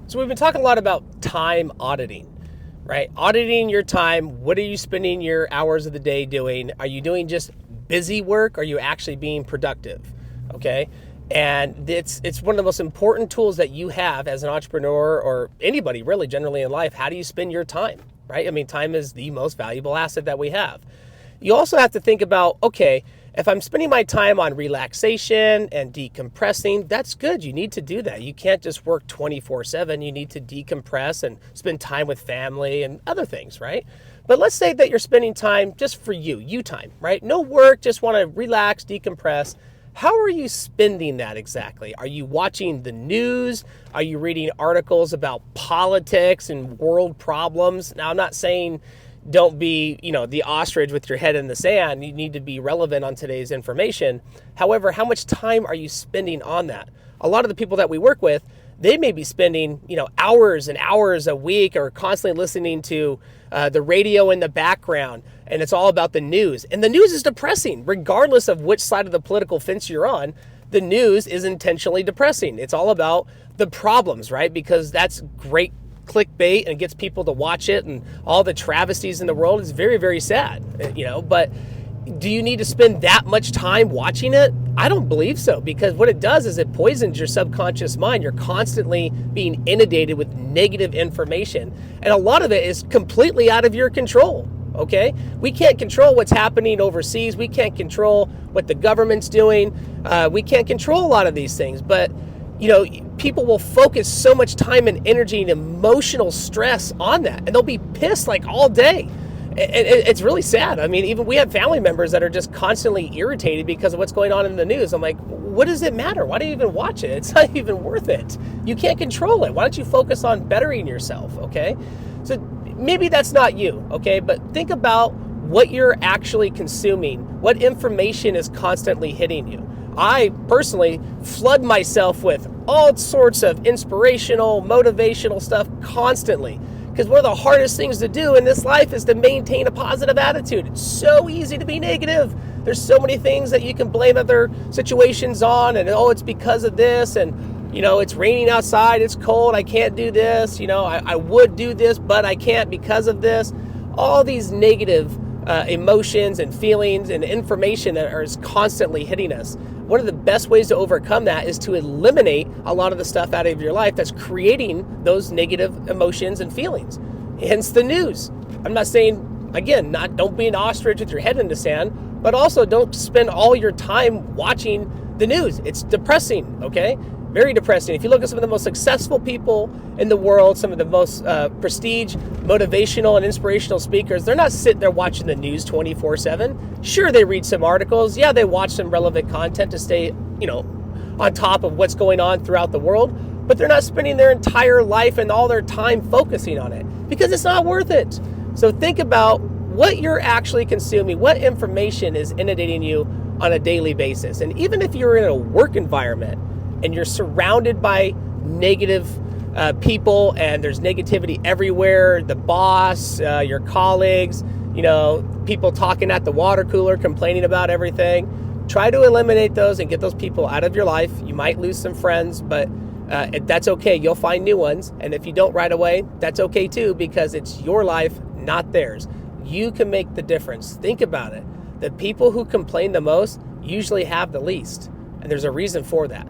So we've been talking a lot about time auditing, right? Auditing your time. What are you spending your hours of the day doing? Are you doing just busy work? Are you actually being productive? Okay. And it's one of the most important tools that you have as an entrepreneur or anybody really generally in life. How do you spend your time, right? I mean, time is the most valuable asset that we have. You also have to think about, okay, if I'm spending my time on relaxation and decompressing, that's good. You need to do that. You can't just work 24/7. You need to decompress and spend time with family and other things, right? But let's say that you're spending time just for you time, right? No work, just want to relax, decompress. How are you spending that exactly? Are you watching the news? Are you reading articles about politics and world problems? Now, I'm not saying don't be, the ostrich with your head in the sand. You need to be relevant on today's information. However, how much time are you spending on that? A lot of the people that we work with, they may be spending, hours and hours a week or constantly listening to the radio in the background, and it's all about the news. And the news is depressing, regardless of which side of the political fence you're on. The news is intentionally depressing. It's all about the problems, right? Because that's great clickbait and gets people to watch it, and all the travesties in the world is very, very sad, but do you need to spend that much time watching it? I don't believe so, because what it does is it poisons your subconscious mind. You're constantly being inundated with negative information, and a lot of it is completely out of your control. Okay, we can't control what's happening overseas. We can't control what the government's doing. We can't control a lot of these things, but people will focus so much time and energy and emotional stress on that, and they'll be pissed like all day. It's really sad. I mean, even we have family members that are just constantly irritated because of what's going on in the news. I'm like, what does it matter? Why do you even watch it? It's not even worth it. You can't control it. Why don't you focus on bettering yourself, okay? So maybe that's not you, okay? But think about what you're actually consuming, what information is constantly hitting you. I personally flood myself with all sorts of inspirational, motivational stuff constantly, because one of the hardest things to do in this life is to maintain a positive attitude. It's so easy to be negative. There's so many things that you can blame other situations on, and it's because of this, and it's raining outside, it's cold, I can't do this, I would do this, but I can't because of this. All these negative emotions and feelings and information that is constantly hitting us. One of the best ways to overcome that is to eliminate a lot of the stuff out of your life that's creating those negative emotions and feelings. Hence the news. I'm not saying, again, don't be an ostrich with your head in the sand, but also don't spend all your time watching the news. It's depressing, okay? Very depressing. If you look at some of the most successful people in the world, some of the most prestige, motivational, and inspirational speakers, they're not sitting there watching the news 24/7. Sure, they read some articles. Yeah, they watch some relevant content to stay, on top of what's going on throughout the world. But they're not spending their entire life and all their time focusing on it because it's not worth it. So think about what you're actually consuming, what information is inundating you on a daily basis. And even if you're in a work environment, and you're surrounded by negative people, and there's negativity everywhere, the boss, your colleagues, people talking at the water cooler, complaining about everything, try to eliminate those and get those people out of your life. You might lose some friends, but that's okay. You'll find new ones. And if you don't right away, that's okay too, because it's your life, not theirs. You can make the difference. Think about it. The people who complain the most usually have the least, and there's a reason for that.